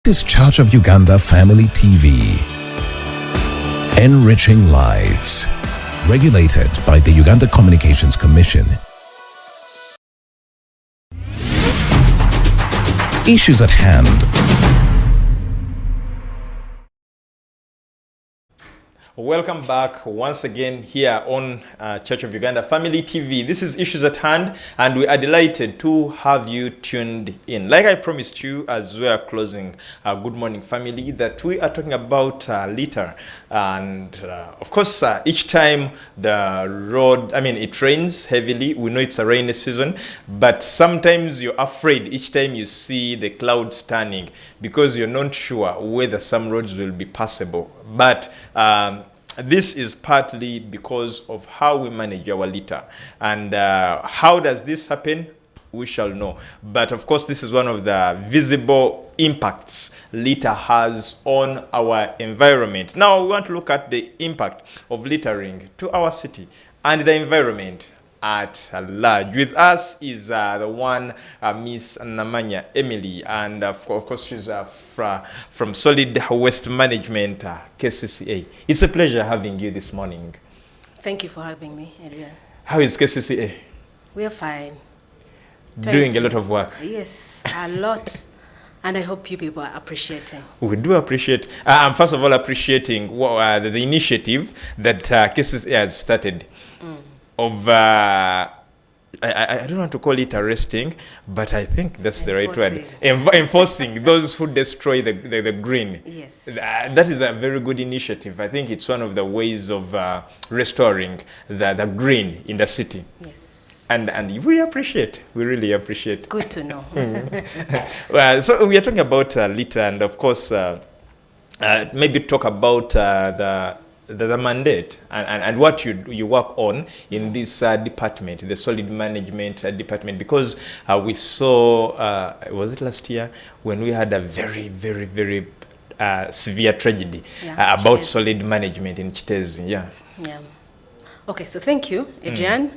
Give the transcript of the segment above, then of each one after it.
This Church of Uganda Family TV. Enriching lives. Regulated by the Uganda Communications Commission. Issues at hand. Welcome back once again here on Church of Uganda Family TV. This is Issues at Hand, and we are delighted to have you tuned in. Like I promised you as we are closing Good Morning Family, that we are talking about litter. And of course, each time the road, it rains heavily. We know it's a rainy season, but sometimes you're afraid each time you see the clouds turning because you're not sure whether some roads will be passable. But this is partly because of how we manage our litter. And how does this happen? We shall know. But of course, this is one of the visible impacts litter has on our environment. Now, we want to look at the impact of littering to our city and the environment at large. With us is the one Miss Namanya, Emily, and of course she's from Solid Waste Management, KCCA. It's a pleasure having you this morning. Thank you for having me, Adrian. How is KCCA? We are fine. Doing a lot of work. Yes, a lot. And I hope you people are appreciating. We do appreciate. First of all, appreciating the initiative that KCCA has started. Of I don't want to call it arresting, but I think that's the right word. Enforcing those who destroy the green. Yes. That is a very good initiative. I think it's one of the ways of restoring the green in the city. Yes. And we appreciate. We really appreciate. Good to know. Well, so we are talking about litter, and of course, maybe talk about the mandate and what you work on in this department, the solid management department, because we saw, was it last year, when we had a very, very, very severe tragedy about solid management in Chitezi. Yeah. Okay, so thank you, Adrian.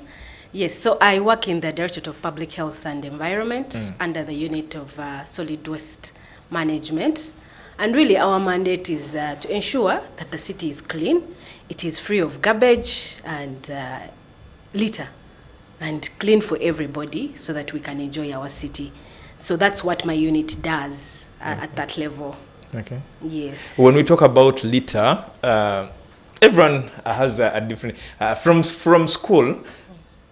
Yes, so I work in the Directorate of Public Health and Environment under the unit of solid waste management. And really our mandate is to ensure that the city is clean, it is free of garbage and litter, and clean for everybody so that we can enjoy our city. So that's what my unit does at that level. Okay. Yes. When we talk about litter, everyone has a different, from school,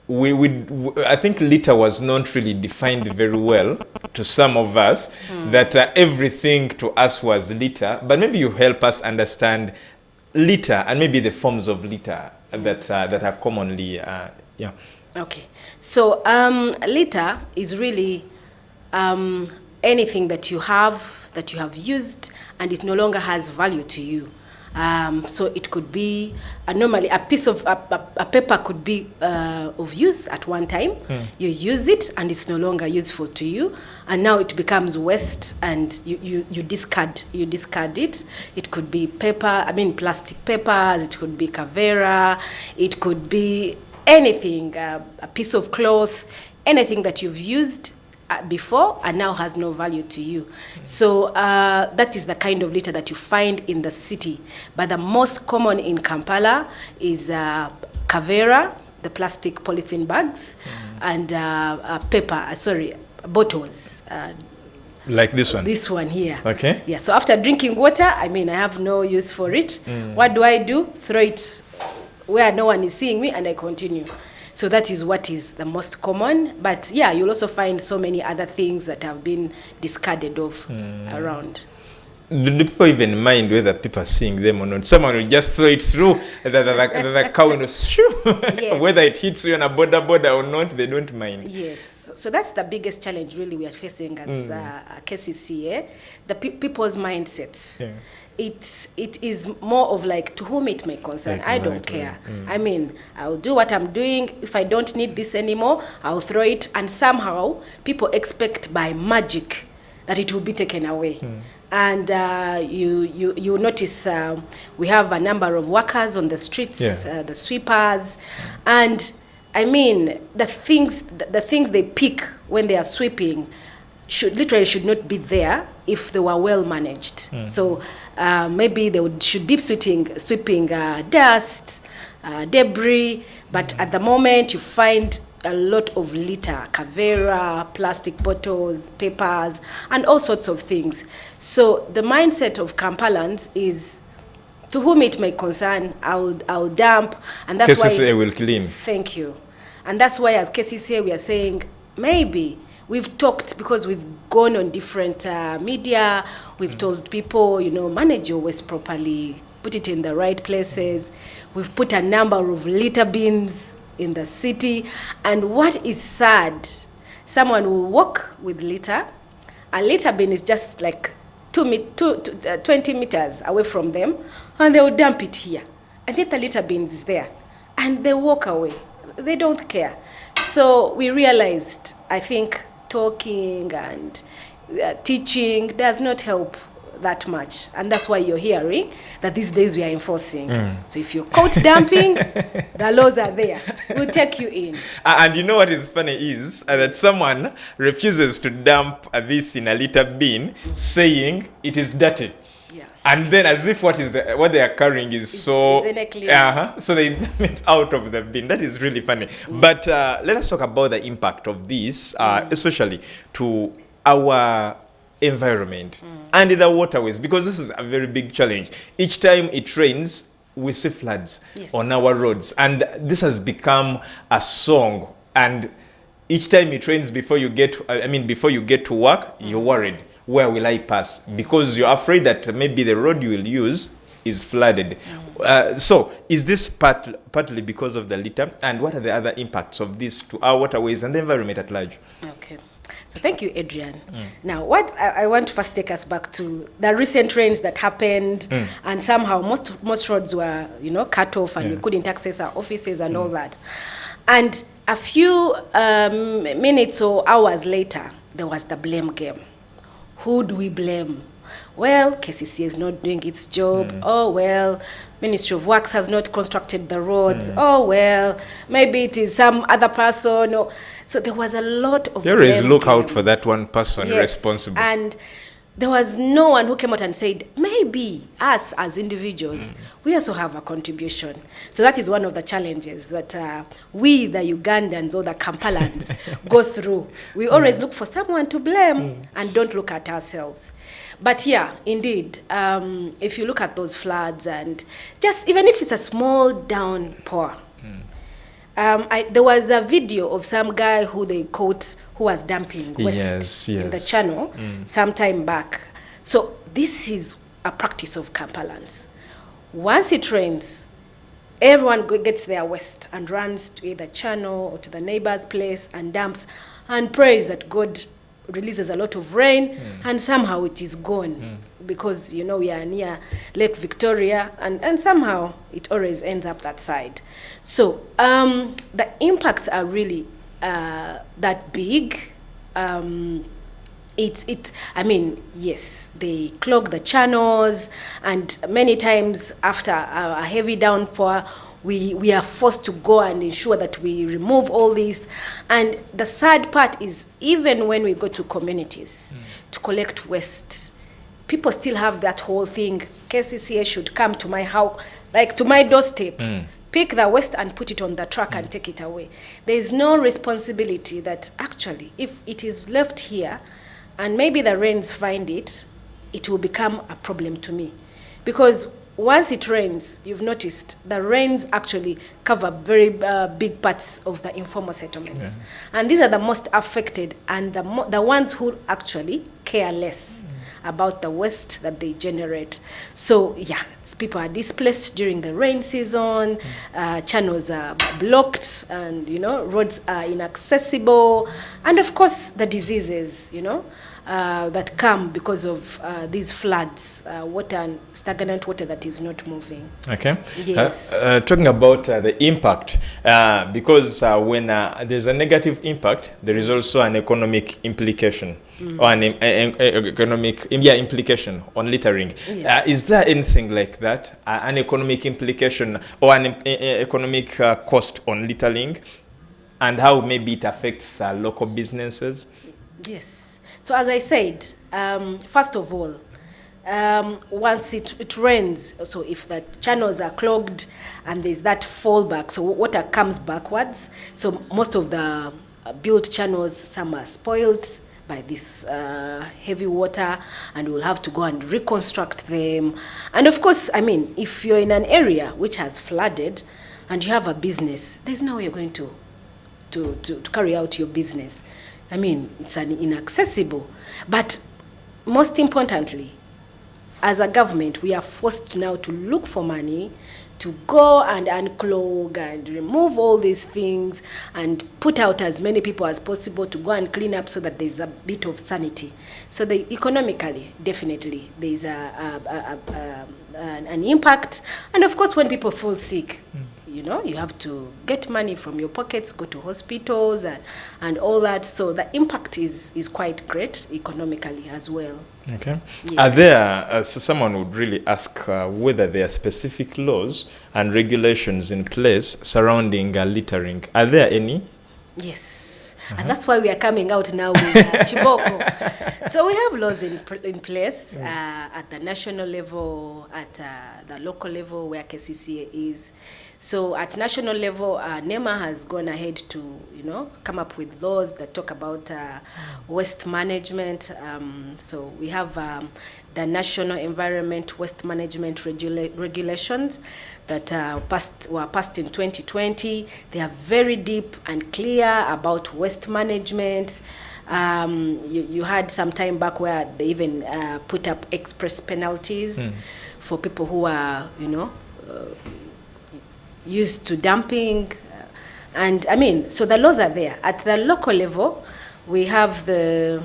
I think litter was not really defined very well to some of us, that everything to us was litter, but maybe you help us understand litter and maybe the forms of litter that are commonly, Okay, so litter is really anything that you have used and it no longer has value to you. So it could be normally a piece of a paper could be of use at one time. You use it and it's no longer useful to you, and now it becomes waste and you discard it. It could be paper, plastic papers, it could be kavera, it could be anything, a piece of cloth, anything that you've used before and now has no value to you. So that is the kind of litter that you find in the city. But the most common in Kampala is kavera, the plastic polythene bags, and bottles. Like this one? This one here. Okay. Yeah, so after drinking water, I have no use for it. What do? Throw it where no one is seeing me and I continue. So that is what is the most common. But yeah, you'll also find so many other things that have been discarded of around. Do people even mind whether people are seeing them or not? Someone will just throw it through the cow and shoo. Yes. Whether it hits you on a border or not, they don't mind. Yes. So that's the biggest challenge really we are facing as KCCA, the people's mindset. Yeah. It is more of like, to whom it may concern. Exactly. I don't care. I'll do what I'm doing. If I don't need this anymore, I'll throw it. And somehow people expect by magic that it will be taken away. And you notice we have a number of workers on the streets, the sweepers, and the things they pick when they are sweeping should not be there if they were well managed. So maybe they should be sweeping dust, debris, but at the moment you find a lot of litter, cavera, plastic bottles, papers, and all sorts of things. So the mindset of Kampalans is, to whom it may concern, I'll dump, and that's KCCA why will clean. Thank you. And that's why as KCCA we are saying, maybe we've talked, because we've gone on different media, we've told people, manage your waste properly, put it in the right places. We've put a number of litter bins in the city, and what is sad, someone will walk with litter. A litter bin is just like 20 meters away from them, and they will dump it here. And then the litter bin is there, and they walk away. They don't care. So we realized, I think, talking and teaching does not help that much, and that's why you're hearing that these days we are enforcing. So if you're caught dumping, the laws are there. We'll take you in. And you know what is funny is that someone refuses to dump this in a litter bin, saying it is dirty. Yeah. And then, as if what they are carrying is so they dump it out of the bin. That is really funny. But let us talk about the impact of this, especially to our environment and the waterways, because this is a very big challenge. Each time it rains, we see floods on our roads, and this has become a song. And each time it rains, before you get to work, you're worried, where will I pass? Because you're afraid that maybe the road you will use is flooded. So is this partly because of the litter, and what are the other impacts of this to our waterways and the environment at large? Okay. So thank you, Edrine. Now, what I want to first take us back to the recent rains that happened, and somehow most roads were, cut off, and we couldn't access our offices and all that. And a few minutes or hours later, there was the blame game. Who do we blame? Well, KCCA is not doing its job. Oh, well, Ministry of Works has not constructed the roads. Oh, well, maybe it is some other person. So there was a lot of There is look game. out for that one person responsible. And there was no one who came out and said, maybe us as individuals, we also have a contribution. So that is one of the challenges that we, the Ugandans or the Kampalans, go through. We always look for someone to blame and don't look at ourselves. But yeah, indeed, if you look at those floods, and just even if it's a small downpour, there was a video of some guy who they caught who was dumping waste in the channel some time back. So this is a practice of Kampalans. Once it rains, everyone gets their waste and runs to either channel or to the neighbor's place and dumps and prays that God releases a lot of rain and somehow it is gone because we are near Lake Victoria and somehow it always ends up that side. So the impacts are really that big. Yes, they clog the channels, and many times after a heavy downpour, we are forced to go and ensure that we remove all this. And the sad part is, even when we go to communities to collect waste, people still have that whole thing, KCCA should come to my house, like to my doorstep, pick the waste and put it on the truck and take it away. There is no responsibility that actually, if it is left here, and maybe the rains find it, it will become a problem to me. Because once it rains, you've noticed, the rains actually cover very big parts of the informal settlements. And these are the most affected and the ones who actually care less about the waste that they generate. So yeah, people are displaced during the rain season, channels are blocked, and roads are inaccessible, and of course the diseases that come because of these floods, water and stagnant water that is not moving. Okay. Yes. Talking about the impact, because when there's a negative impact, there is also an economic implication. Or an economic implication on littering. Yes. Is there anything like that, an economic implication or an economic cost on littering, and how maybe it affects local businesses? Yes. So as I said, first of all, once it rains, so if the channels are clogged and there's that fallback, so water comes backwards. So most of the built channels, some are spoiled by this heavy water, and we'll have to go and reconstruct them. And of course, I mean, if you're in an area which has flooded and you have a business, there's no way you're going to carry out your business. I mean, it's inaccessible. But most importantly, as a government, we are forced now to look for money to go and unclog and remove all these things and put out as many people as possible to go and clean up so that there's a bit of sanity. So economically, definitely, there's an impact. And of course, when people fall sick, you know, you have to get money from your pockets, go to hospitals and all that. So the impact is quite great economically as well. Okay. Yeah. Are there, so someone would really ask whether there are specific laws and regulations in place surrounding littering. Are there any? Yes. And that's why we are coming out now with Chiboko. So we have laws in place at the national level, at the local level where KCCA is. So at national level, NEMA has gone ahead to, you know, come up with laws that talk about waste management. So we have the National Environment Waste Management regulations that were passed in 2020. They are very deep and clear about waste management. You had some time back where they even put up express penalties for people who are, you know, used to dumping. And I mean, so the laws are there. At the local level, we have the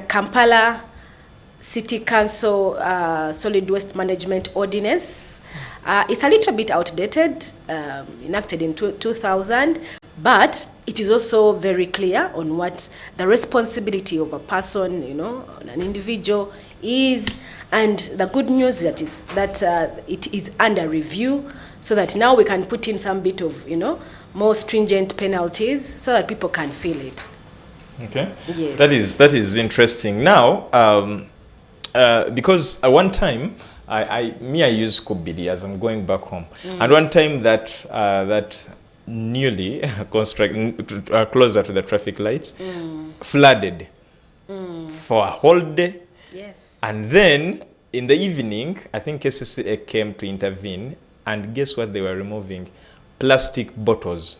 Kampala City Council Solid Waste Management Ordinance. It's a little bit outdated, enacted in 2000, but it is also very clear on what the responsibility of a person, you know, an individual is. And the good news that it is under review, so that now we can put in some bit of, you know, more stringent penalties so that people can feel it. Okay. Yes. That is interesting. Now, because at one time, I use Kubidi as I'm going back home. And one time that newly constructed, closer to the traffic lights, flooded for a whole day. Yes. And then in the evening, I think KCCA came to intervene. And guess what they were removing? Plastic bottles.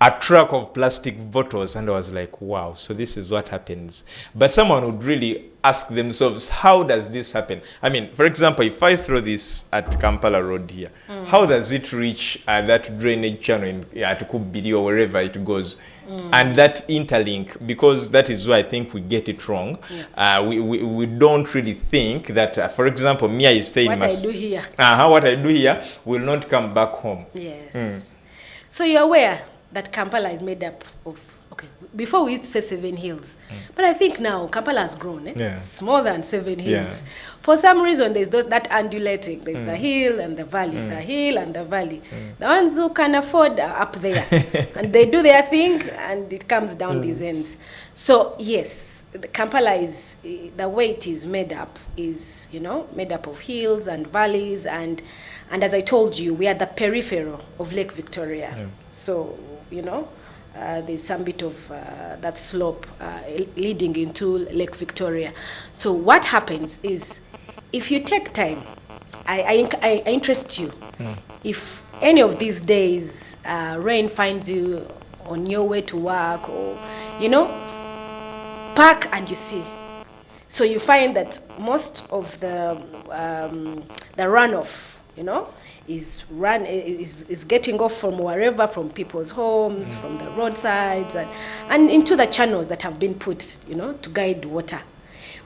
A truck of plastic bottles. And I was like, wow, so this is what happens. But someone would really ask themselves, how does this happen? I mean, for example, if I throw this at Kampala Road here, how does it reach that drainage channel at Kubidi or wherever it goes? And that interlink, because that is why I think we get it wrong. Yeah. We don't really think that, for example, me, I stay in what I do here. What I do here will not come back home. Yes. So you're aware that Kampala is made up of, okay, before we used to say 7 hills, but I think now Kampala has grown. Yeah. It's more than 7 hills. Yeah. For some reason, there's that undulating. There's the hill and the valley, the hill and the valley. The ones who can afford are up there, and they do their thing, and it comes down these ends. So yes, the Kampala is, the way it is made up is, you know, made up of hills and valleys, and as I told you, we are the peripheral of Lake Victoria. Yeah. So, you know, there's some bit of that slope leading into Lake Victoria. So what happens is, if you take time, I interest you. If any of these days rain finds you on your way to work, or, you know, park and you see. So you find that most of the runoff, you know, is getting off from wherever, from people's homes, from the roadsides, and into the channels that have been put, you know, to guide water.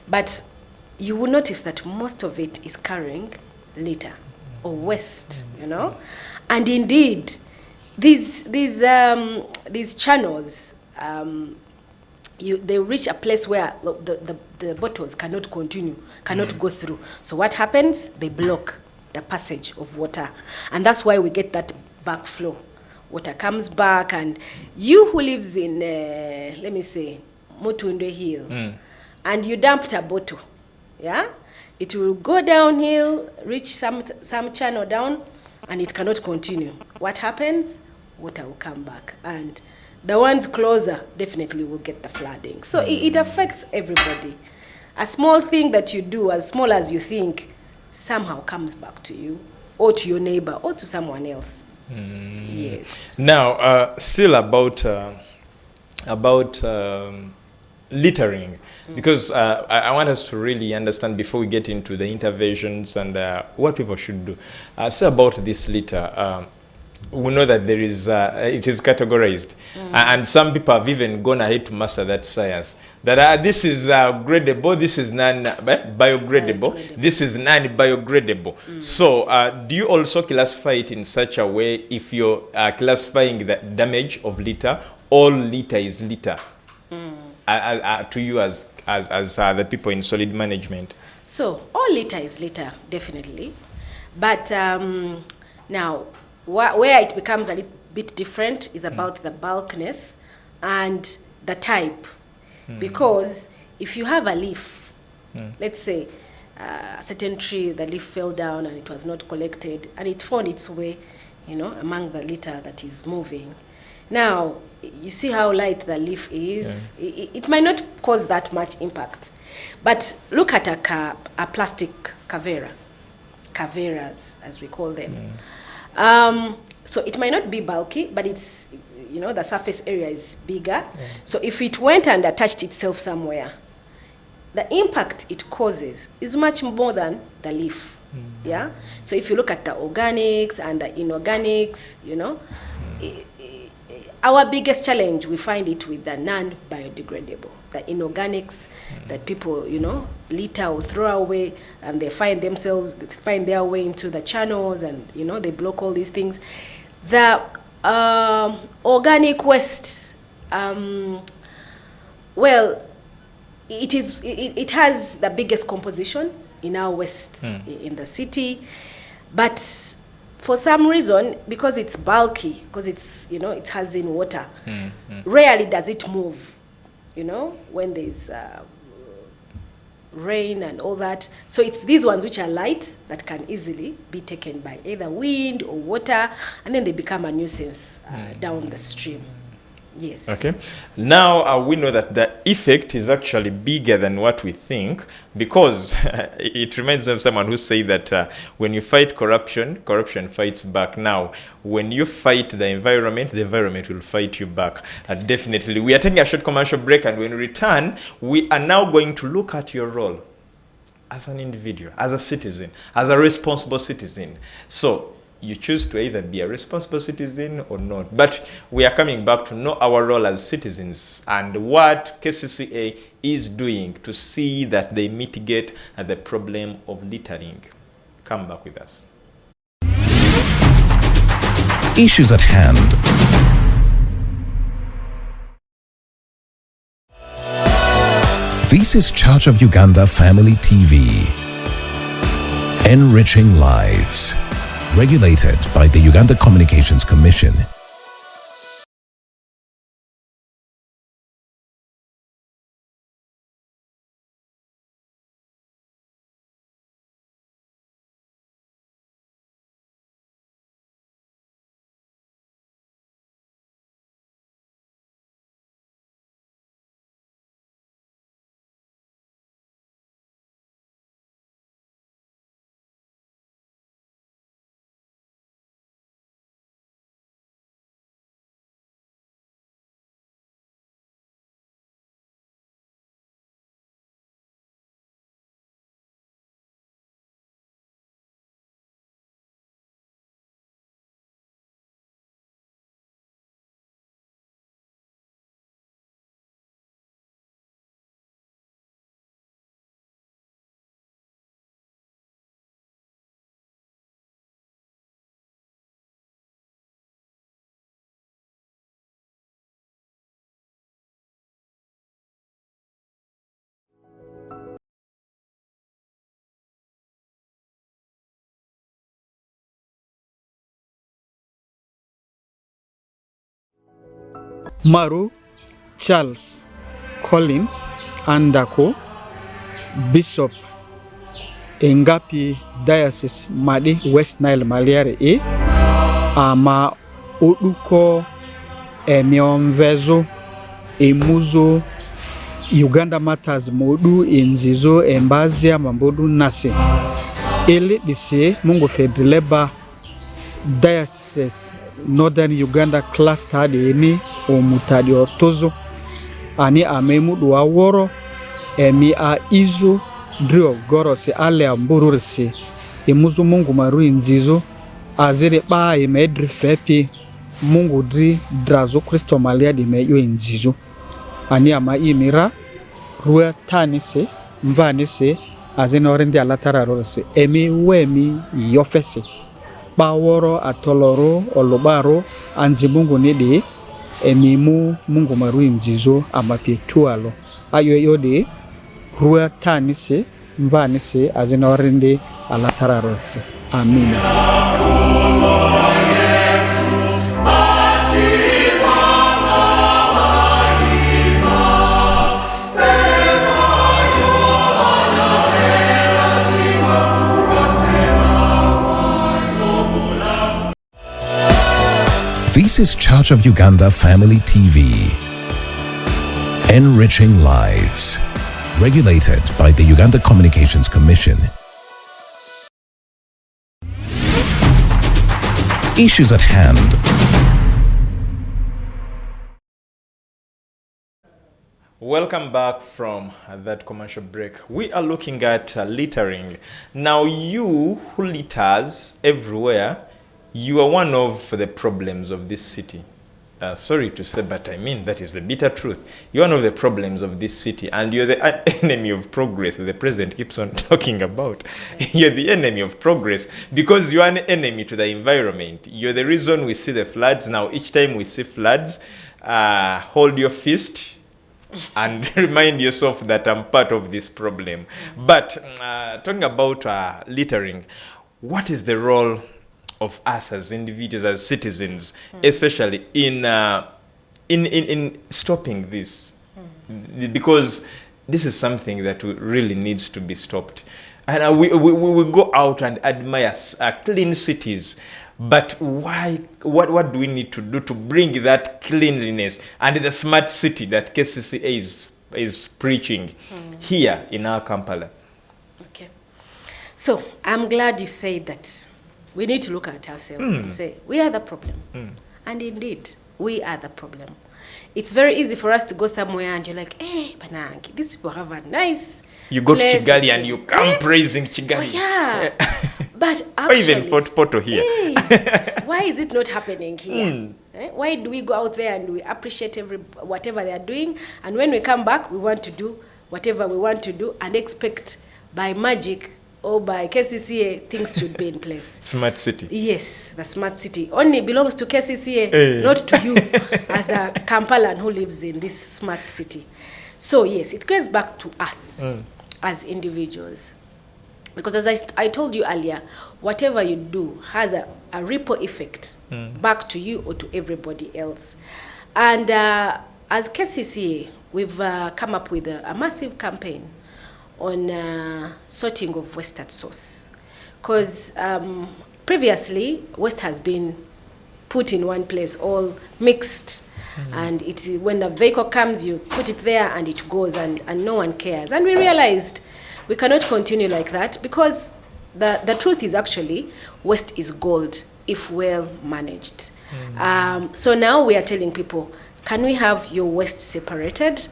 But you will notice that most of it is carrying litter or waste, you know. And indeed, these channels, they reach a place where the bottles cannot go through. So what happens? They block the passage of water, and that's why we get that backflow. Water comes back, and you who lives in, let me say, Mutunde Hill, and you dumped a bottle, yeah, it will go downhill, reach some channel down, and it cannot continue. What happens? Water will come back, and the ones closer definitely will get the flooding. So it affects everybody. A small thing that you do, as small as you think, somehow comes back to you, or to your neighbor, or to someone else. Yes. Now, still about littering, because I want us to really understand before we get into the interventions and what people should do. Still about this litter. We know that there is it is categorized, and some people have even gone ahead to master that science. That this is gradable, this is non-biogradable, this is non-biogradable. So, do you also classify it in such a way? If you're classifying the damage of litter, all litter is litter to you as the people in solid management. So all litter is litter, definitely, but now. Where it becomes a little bit different is about the bulkness and the type. Because if you have a leaf, let's say a certain tree, the leaf fell down and it was not collected, and it found its way, among the litter that is moving. Now, you see how light the leaf is. Yeah. It might not cause that much impact. But look at a plastic caveras, as we call them. So it might not be bulky, but it's, the surface area is bigger. So if it went and attached itself somewhere, the impact it causes is much more than the leaf. Yeah. So if you look at the organics and the inorganics, our biggest challenge, we find it with the non-biodegradable, the inorganics that people, litter or throw away, and they find their way into the channels, and, they block all these things. The organic waste, well, it has the biggest composition in our waste in the city, but for some reason, because it's bulky, because it's, it has in water, rarely does it move, when there's rain and all that. So it's these ones which are light that can easily be taken by either wind or water, and then they become a nuisance down the stream. Yes. Okay. Now we know that the effect is actually bigger than what we think, because it reminds me of someone who said that when you fight corruption, corruption fights back. Now, when you fight the environment will fight you back. Definitely. We are taking a short commercial break, and when we return, we are now going to look at your role as an individual, as a citizen, as a responsible citizen. So, you choose to either be a responsible citizen or not. But we are coming back to know our role as citizens and what KCCA is doing to see that they mitigate the problem of littering. Come back with us. Issues at hand. This is Church of Uganda Family TV. Enriching lives. Regulated by the Uganda Communications Commission. Maru Charles Collins andako Bishop Engapi Diocese Madi West Nile Maliare ama uduko emionvezo emuzo Uganda Matters modu inzizo embazia mambodu nase ele dise mungu fedreleba Diocese Northern Uganda Cluster ni omutadi otozo ani amemudu wa woro emi a izo drio goro se ale amburu se emuzo mungu maru inzizo azere ba emedri fepi mungu dri drazo Kristo malia di meyo inzizo ani ama imira ruwa tanise mvanise azene orende alatara rose emi wemi yofese baworo atoloro olobaro anzibungu nede emimu mungu maru inzizo amapietualo ayo yode ruwa tanise mvanise azene orende alatara rose amina. This is Church of Uganda Family TV, enriching lives, regulated by the Uganda Communications Commission. Issues at hand. Welcome back from that commercial break. We are looking at littering. Now, you who litters everywhere, you are one of the problems of this city. Sorry to say, but I mean that is the bitter truth. You're one of the problems of this city, and you're the enemy of progress that the president keeps on talking about. You're the enemy of progress because you are an enemy to the environment. You're the reason we see the floods. Now, each time we see floods, hold your fist and remind yourself that I'm part of this problem. But talking about littering, what is the role of us as individuals, as citizens, especially in stopping this? Because this is something that really needs to be stopped. And we go out and admire clean cities, but why? What do we need to do to bring that cleanliness and the smart city that KCCA is preaching here in our Kampala? Okay. So I'm glad you said that. We need to look at ourselves and say, we are the problem. And indeed, we are the problem. It's very easy for us to go somewhere and you're like, hey, Banangi, these people have a nice You go place. to Kigali and you come praising Kigali. Oh, yeah. But or actually, even Fort Porto here. Hey, why is it not happening here? Why do we go out there and we appreciate whatever they are doing, and when we come back, we want to do whatever we want to do and expect by magic or by KCCA, things should be in place. Smart city. Yes, the smart city only belongs to KCCA, not to you as the Kampalan who lives in this smart city. So yes, it goes back to us as individuals. Because as I told you earlier, whatever you do has a ripple effect back to you or to everybody else. And as KCCA, we've come up with a massive campaign on sorting of waste at source. Because previously, waste has been put in one place, all mixed. And it's, when the vehicle comes, you put it there and it goes and no one cares. And we realized we cannot continue like that because the truth is actually waste is gold if well managed. So now we are telling people, can we have your waste separated?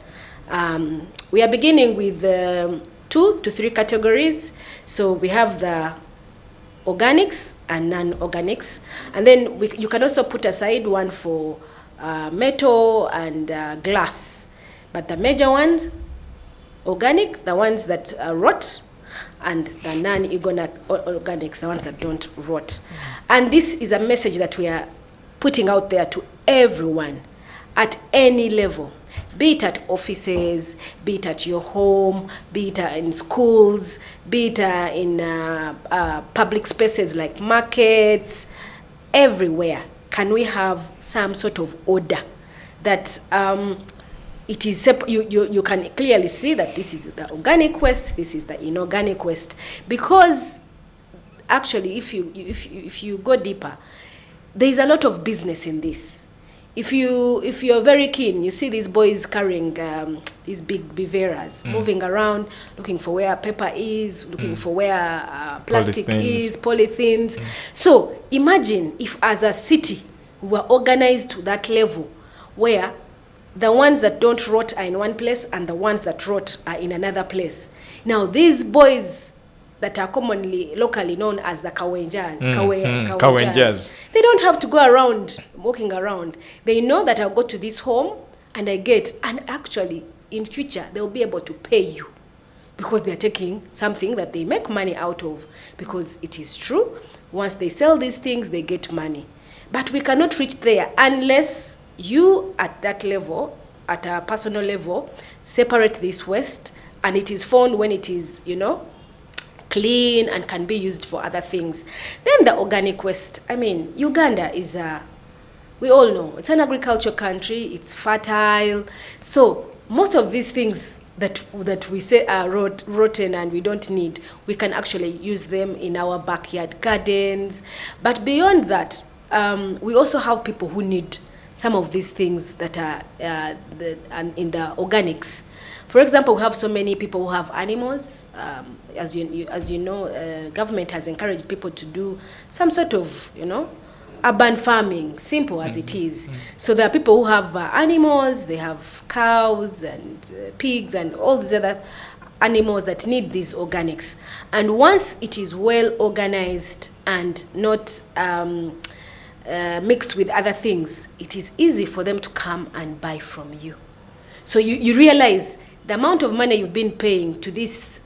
We are beginning with 2 to 3 categories. So we have the organics and non-organics. And then you can also put aside one for metal and glass. But the major ones, organic, the ones that rot, and the non-organics, the ones that don't rot. And this is a message that we are putting out there to everyone at any level. Be it at offices, be it at your home, be it in schools, be it in public spaces like markets, everywhere. Can we have some sort of order that it is you can clearly see that this is the organic waste, this is the inorganic waste, because actually if you go deeper, there is a lot of business in this. If you're very keen, you see these boys carrying these big beveras, moving around, looking for where paper is, looking for where plastic is, polythenes. So imagine if as a city we were organized to that level where the ones that don't rot are in one place and the ones that rot are in another place. Now these boys that are commonly locally known as the Kawenjas. They don't have to go around walking around. They know that I'll go to this home and and actually in future they'll be able to pay you because they're taking something that they make money out of, because it is true, once they sell these things they get money. But we cannot reach there unless you at that level, at a personal level, separate this waste and it is found when it is, clean and can be used for other things. Then the organic waste. I mean, Uganda is we all know, it's an agricultural country, it's fertile. So most of these things that we say are rotten and we don't need, we can actually use them in our backyard gardens. But beyond that, we also have people who need some of these things that are in the organics. For example, we have so many people who have animals. As you know, government has encouraged people to do some sort of, urban farming, simple as it is. So there are people who have animals, they have cows and pigs and all these other animals that need these organics. And once it is well organized and not mixed with other things, it is easy for them to come and buy from you. So you realize the amount of money you've been paying to this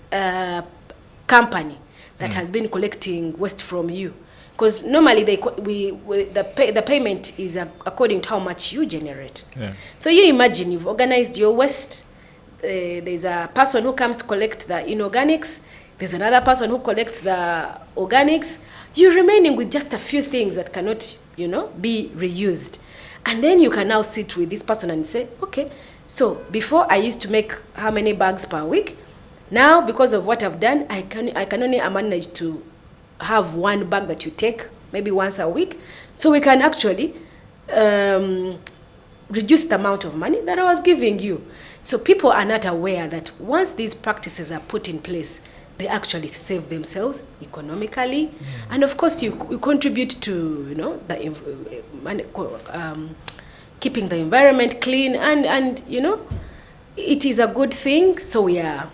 company that has been collecting waste from you. Because normally the payment is according to how much you generate. Yeah. So you imagine you've organized your waste. There's a person who comes to collect the inorganics. There's another person who collects the organics. You're remaining with just a few things that cannot, be reused. And then you can now sit with this person and say, okay, so before I used to make how many bags per week? Now, because of what I've done, I can only manage to have one bag that you take maybe once a week. So we can actually reduce the amount of money that I was giving you. So people are not aware that once these practices are put in place, they actually save themselves economically. And of course, you contribute to, keeping the environment clean and it is a good thing. So we are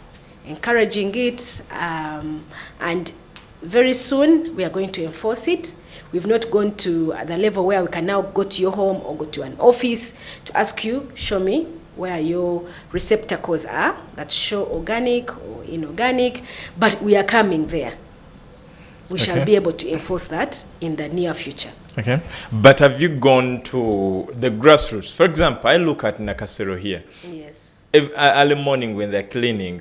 encouraging it, and very soon we are going to enforce it. We've not gone to the level where we can now go to your home or go to an office to ask you, show me where your receptacles are that show organic or inorganic, but we are coming there. We shall be able to enforce that in the near future. Okay, but have you gone to the grassroots? For example, I look at Nakasero here. Yes. Early morning when they're cleaning,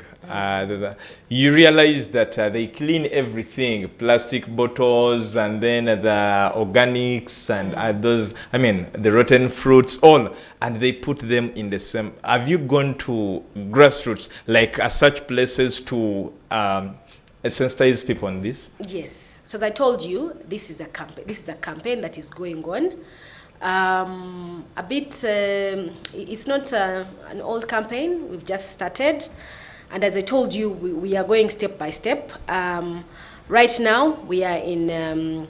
you realize that they clean everything, plastic bottles and then the organics and the rotten fruits, all, and they put them in the same. Have you gone to grassroots, like such places to sensitize people on this? Yes. So as I told you, this is a campaign that is going on. It's not an old campaign. We've just started. And as I told you, we are going step by step. Right now, we are in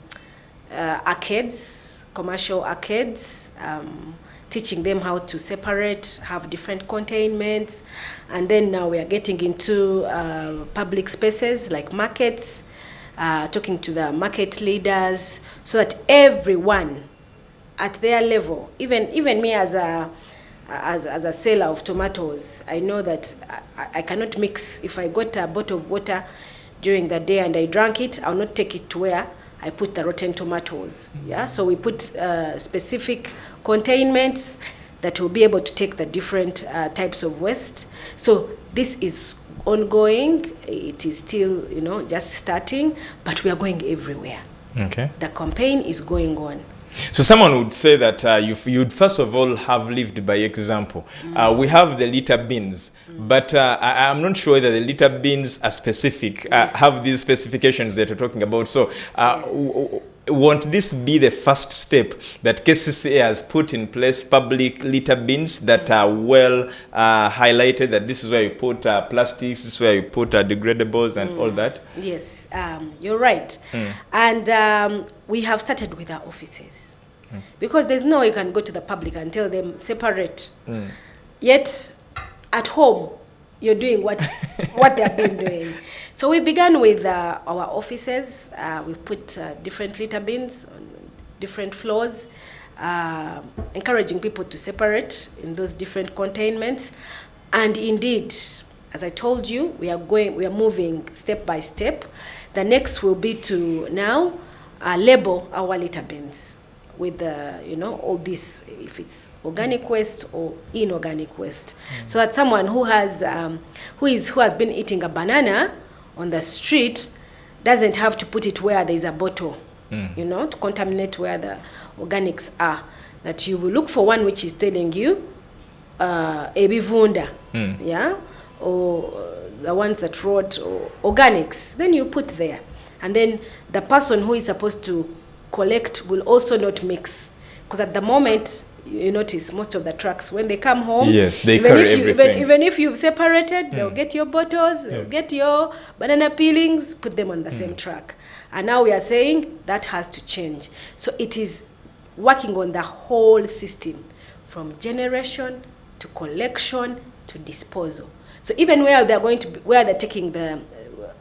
arcades, commercial arcades, teaching them how to separate, have different containments. And then now we are getting into public spaces like markets, talking to the market leaders so that everyone at their level, even me as a seller of tomatoes, I know that I cannot mix. If I got a bottle of water during the day and I drank it, I'll not take it to where I put the rotten tomatoes. Yeah, so we put specific containments that will be able to take the different types of waste. So this is ongoing. It is still, just starting, but we are going everywhere. Okay. The campaign is going on. So someone would say that you'd first of all have lived by example. We have the litter bins, but I'm not sure that the litter bins are specific, have these specifications that you're talking about. So won't this be the first step that KCCA has put in place, public litter bins that are well highlighted, that this is where you put plastics, this is where you put degradables and all that? Yes, you're right. And we have started with our offices. Because there's no way you can go to the public and tell them separate. Yet, at home, you're doing what they've been doing. So we began with our offices. We've put different litter bins on different floors, encouraging people to separate in those different containments. And indeed, as I told you, we are moving step by step. The next will be to now label our litter bins with all this, if it's organic waste or inorganic waste, so that someone who has been eating a banana on the street doesn't have to put it where there is a bottle, to contaminate where the organics are. That you will look for one which is telling you ebivunda, or the ones that wrote organics. Then you put there, and then the person who is supposed to collect will also not mix, because at the moment you notice most of the trucks when they come home, yes, they carry everything. Even if you've separated, they'll get your bottles, they'll get your banana peelings, put them on the same truck. And now we are saying that has to change. So it is working on the whole system, from generation to collection to disposal. So even where they're taking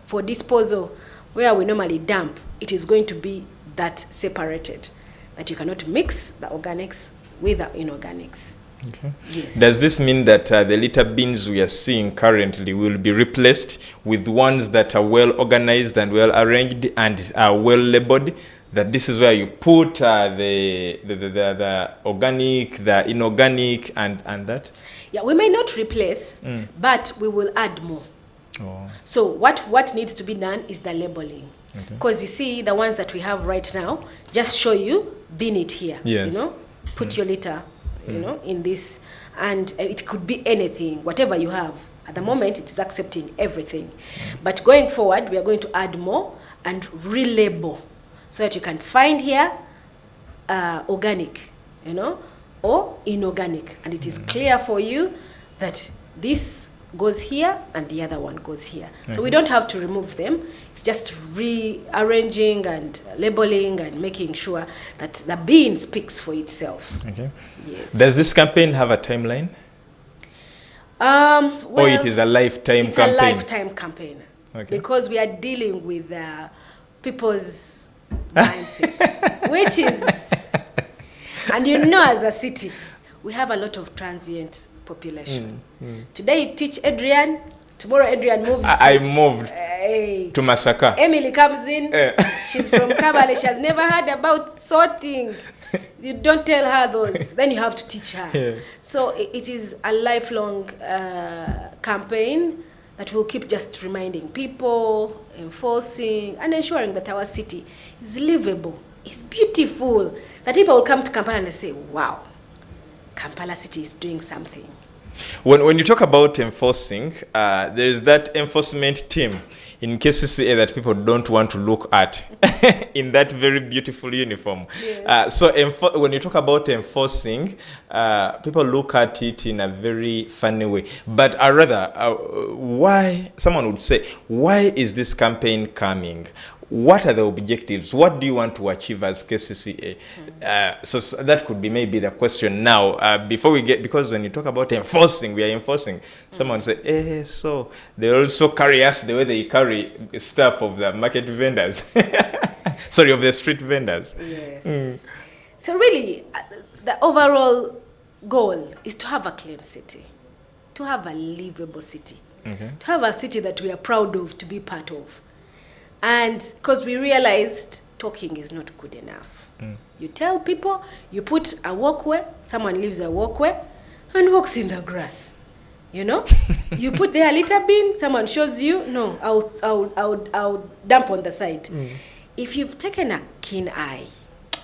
for disposal, where we normally dump, it is going to be that separated, that you cannot mix the organics with the inorganics. Okay. Yes. Does this mean that the litter bins we are seeing currently will be replaced with ones that are well organized and well arranged and are well labeled? That this is where you put the organic, the inorganic, and that? Yeah, we may not replace, but we will add more. Oh. So what needs to be done is the labeling. Because you see, the ones that we have right now just show you, bin it here. Yes. Put your litter, in this, and it could be anything, whatever you have. At the moment, it is accepting everything. But going forward, we are going to add more and relabel, so that you can find here organic, or inorganic, and it is clear for you that this goes here and the other one goes here. So we don't have to remove them. It's just rearranging and labeling and making sure that the bin speaks for itself. Okay. Yes. Does this campaign have a timeline? Or it is a lifetime campaign? It's a lifetime campaign. Okay. Because we are dealing with people's mindsets, which is, and as a city, we have a lot of transient population. Today you teach Edrine, tomorrow Edrine moves. I moved to Masaka. Emily comes in, she's from Kabale, she has never heard about sorting. You don't tell her those, then you have to teach her. Yeah. So it is a lifelong campaign that will keep just reminding people, enforcing, and ensuring that our city is livable, is beautiful, that people will come to Kampala and they say, wow, Kampala city is doing something. When you talk about enforcing, there is that enforcement team in KCCA that people don't want to look at in that very beautiful uniform. Yes. So when you talk about enforcing, people look at it in a very funny way. But rather, why, someone would say, why is this campaign coming? What are the objectives? What do you want to achieve as KCCA? So that could be maybe the question now. Before we get, because when you talk about enforcing, we are enforcing. Someone say, so they also carry us the way they carry stuff of the market vendors. Sorry, of the street vendors. Yes. So really, the overall goal is to have a clean city, to have a livable city, to have a city that we are proud of, to be part of. And because we realized talking is not good enough. You tell people, you put a walkway, someone leaves a walkway and walks in the grass. You put there a litter bin, someone shows you, no, I'll dump on the side. If you've taken a keen eye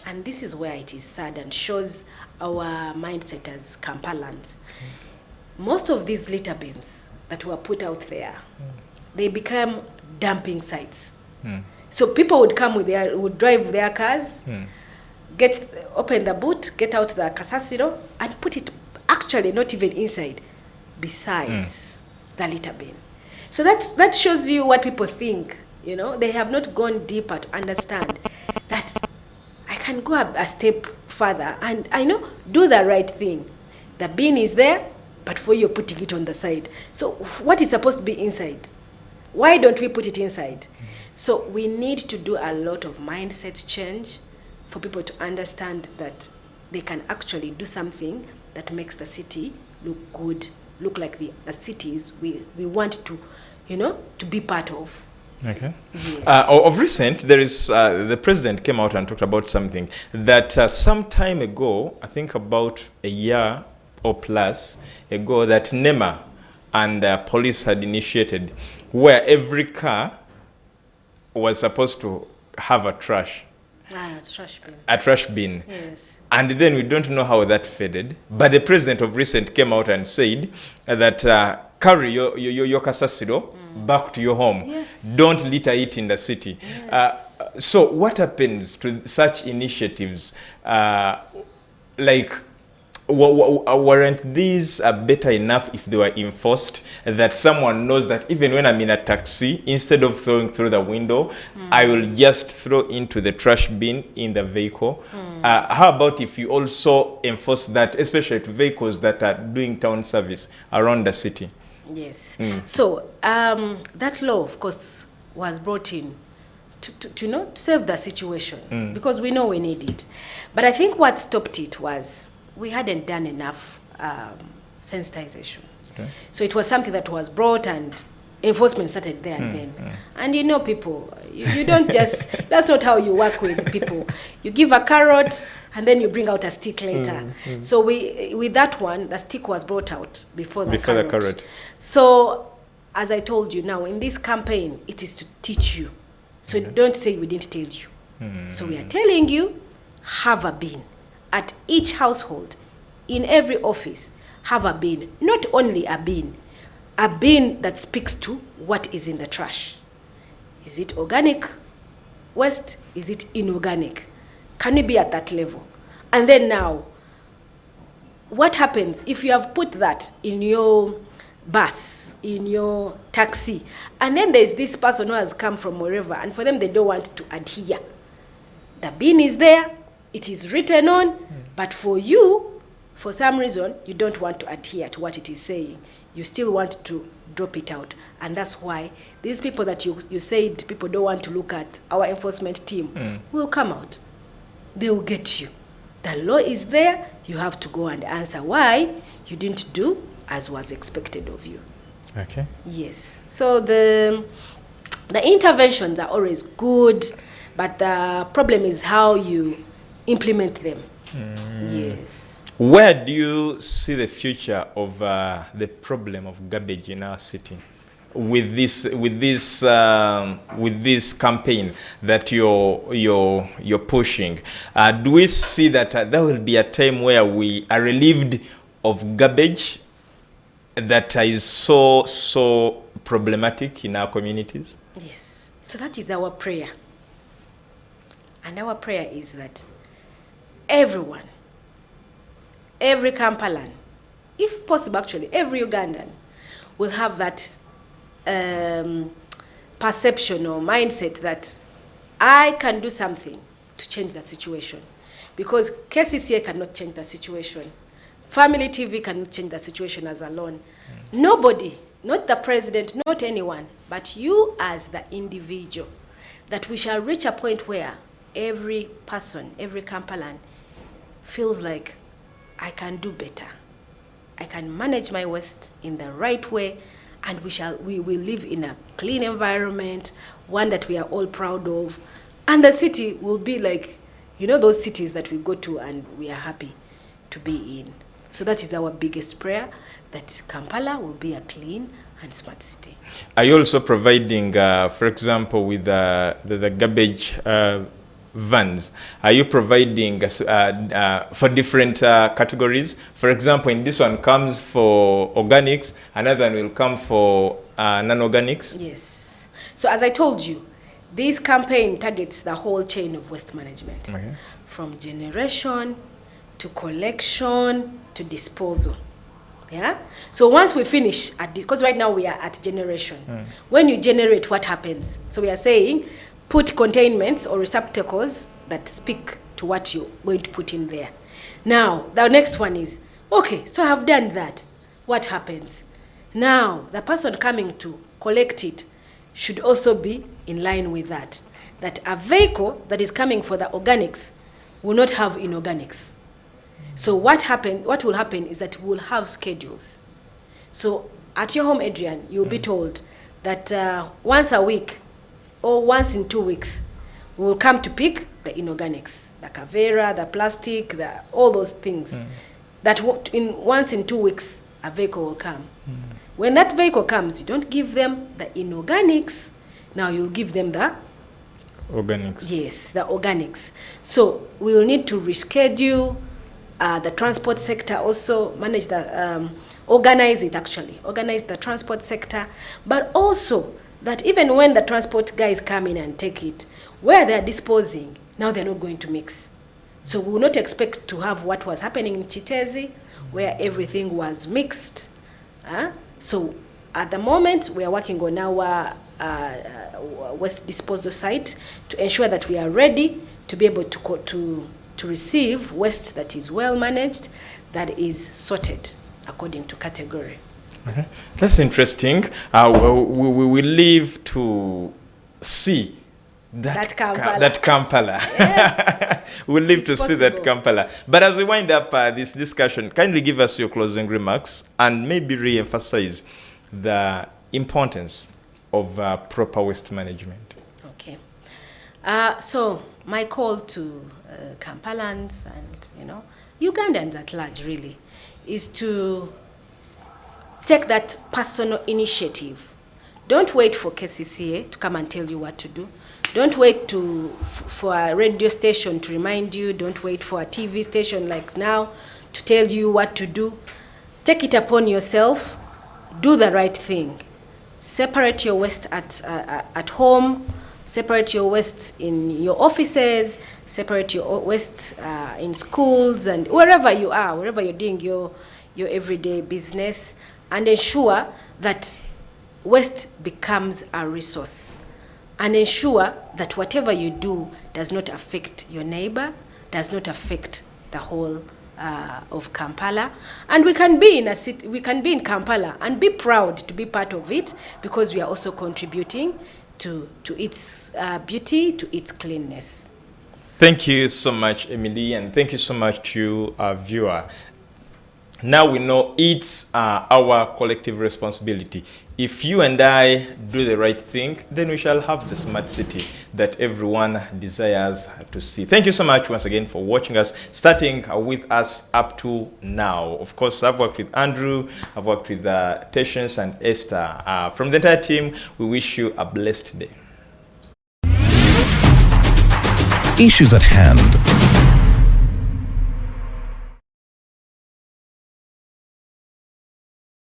And this is where it is sad and shows our mindset as Kampalans. Most of these litter bins that were put out there, they become dumping sites. So people would come would drive their cars, open the boot, get out the kasasiro, and put it actually not even inside, besides the litter bin. So that shows you what people think. You know, they have not gone deeper to understand that I can go a step further and do the right thing. The bin is there, but for you putting it on the side. So what is supposed to be inside? Why don't we put it inside? So we need to do a lot of mindset change for people to understand that they can actually do something that makes the city look good, look like the cities we want to, to be part of. Okay. Yes. Of recent, there is the president came out and talked about something that some time ago, I think about a year or plus ago, that NEMA and police had initiated, where every car was supposed to have a trash bin. A trash bin. Yes. And then we don't know how that faded. But the president of recent came out and said that carry your kasasiro back to your home. Yes. Don't litter it in the city. Yes. So what happens to such initiatives? Weren't these better enough if they were enforced, that someone knows that even when I'm in a taxi, instead of throwing through the window, I will just throw into the trash bin in the vehicle? How about if you also enforce that, especially to vehicles that are doing town service around the city? Yes. So that law, of course, was brought in to save the situation, because we know we need it. But I think what stopped it was we hadn't done enough sensitization. Okay. So it was something that was brought and enforcement started there and then. And people, you don't just, that's not how you work with people. You give a carrot and then you bring out a stick later. So with that one, the stick was brought out before the carrot. So as I told you now, in this campaign, it is to teach you. So don't say we didn't tell you. So we are telling you, have a bin. At each household, in every office, have a bin. Not only a bin that speaks to what is in the trash. Is it organic waste? Is it inorganic? Can we be at that level? And then now, what happens if you have put that in your bus, in your taxi, and then there's this person who has come from wherever, and for them they don't want to adhere? The bin is there, it is written on, but for you, for some reason, you don't want to adhere to what it is saying. You still want to drop it out. And that's why these people that you said people don't want to look at, our enforcement team, will come out. They will get you. The law is there. You have to go and answer why you didn't do as was expected of you. Okay. Yes. So the interventions are always good, but the problem is how you implement them. Yes. Where do you see the future of the problem of garbage in our city with this campaign that you're pushing? Do we see that there will be a time where we are relieved of garbage that is so problematic in our communities? Yes. So that is our prayer. And our prayer is that everyone, every Kampalan, if possible actually, every Ugandan will have that perception or mindset that I can do something to change that situation. Because KCCA cannot change the situation. Family TV cannot change the situation as alone. Nobody, not the president, not anyone, but you as the individual, that we shall reach a point where every person, every Kampalan feels like I can do better. I can manage my waste in the right way, and we will live in a clean environment, one that we are all proud of, and the city will be like, those cities that we go to and we are happy to be in. So that is our biggest prayer, that Kampala will be a clean and smart city. Are you also providing, for example, with the garbage vans, are you providing for different categories? For example, in this one comes for organics, another one will come for non-organics? Yes. So as I told you, this campaign targets the whole chain of waste management, Okay. from generation to collection to disposal. Yeah. So once we finish at this, because right now we are at generation. When you generate, what happens? So we are saying, put containments or receptacles that speak to what you're going to put in there. Now the next one is, okay, so I have done that. What happens? Now the person coming to collect it should also be in line with that. That a vehicle that is coming for the organics will not have inorganics. So what will happen is that we'll have schedules. So at your home, Edrine, you'll be told that once a week or once in 2 weeks, we'll come to pick the inorganics, the Cavera, the plastic, all those things. That once in 2 weeks, a vehicle will come. When that vehicle comes, you don't give them the inorganics. Now you'll give them the Organics. Yes, the organics. So we will need to reschedule. The transport sector also manage the, organize the transport sector, but also that even when the transport guys come in and take it, where they're disposing, now they're not going to mix. So we will not expect to have what was happening in Chitezi, where everything was mixed. So at the moment, we are working on our waste disposal site to ensure that we are ready to be able to receive waste that is well managed, that is sorted according to category. Okay. That's interesting. We will live to see that Kampala. Yes. We'll live It's to see that possible. Kampala. But as we wind up this discussion, kindly give us your closing remarks and maybe re-emphasize the importance of proper waste management. Okay. So my call to Kampalans and Ugandans at large really is to take that personal initiative. Don't wait for KCCA to come and tell you what to do. Don't wait for a radio station to remind you. Don't wait for a TV station like now to tell you what to do. Take it upon yourself. Do the right thing. Separate your waste at home. Separate your waste in your offices. Separate your waste in schools and wherever you are, wherever you're doing your everyday business, and ensure that waste becomes a resource. And ensure that whatever you do does not affect your neighbor, does not affect the whole of Kampala. And we can be in a city, we can be in Kampala and be proud to be part of it, because we are also contributing to its beauty, to its cleanness. Thank you so much, Emily, and thank you so much to our viewer. Now we know it's our collective responsibility. If you and I do the right thing, then we shall have the smart city that everyone desires to see. Thank you so much once again for watching us, starting with us up to now. Of course, I've worked with Andrew, I've worked with Patience and Esther. From the entire team, we wish you a blessed day. Issues at hand.